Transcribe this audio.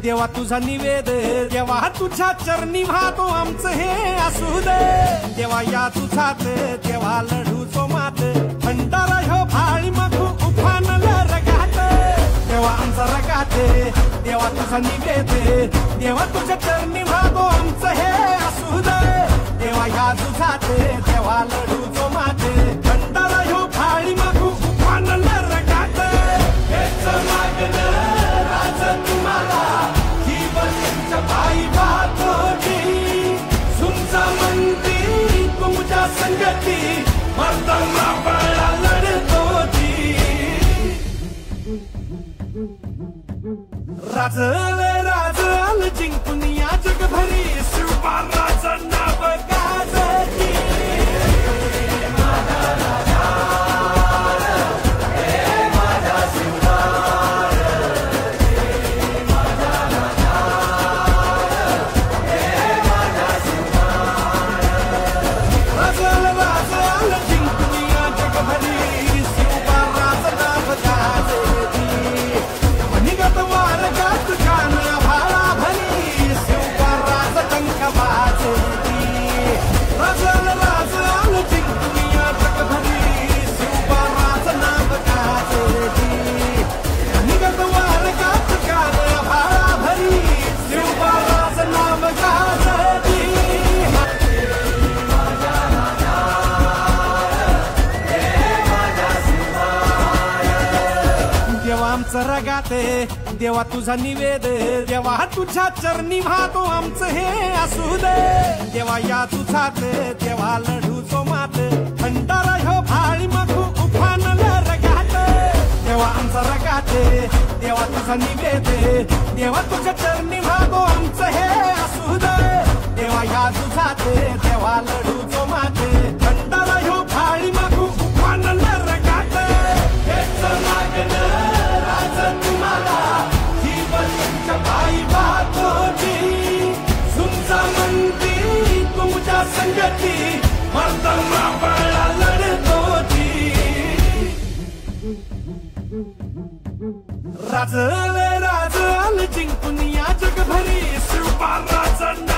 देवा तुझा निवेद देवा तुझ्या चरणी वाहतो आमचं हे असू दे देवा या तुझात देवा लढूचो मात भंडारा ह्यो भाळी मागू उफानला रगात देवा आमचा रगात देवा तुझा निवेद देवा तुझ्या चरणी वाहतो आमचं हे असू दे देवा या तुझात देवा लढूचो मात भंडारा ह्यो भाळी मागू उफानला रगात हेच मागणं राज तुम्हाला भाई बातोटी सुमचा मंदी तुमच्या संगती मर्दमा बळा लढतोची राजल जिंकून या जगभरी शिवबाराचं नाव गाजती रगाते देवा तुझा निवेद देवा तुझ्या चरणी वाहतो आमचं हे असू दे देवा या तुझात देवा लढूचो मात भंडारा ह्यो भाळी मागू उफानला रगात देवा आमचा रगाते देवा तुझा निवेद देवा तुझ्या चरणी वाहतो आमचं हे असू दे देवा या तुझात देवा लढूचो मात भंडारा ह्यो भाळी मागू उफानला रगात हेच मागणं राज तुम्हाला जीवन तुमच्या भाई राज आलं जिंकून या जगभरी शिवबा राजांना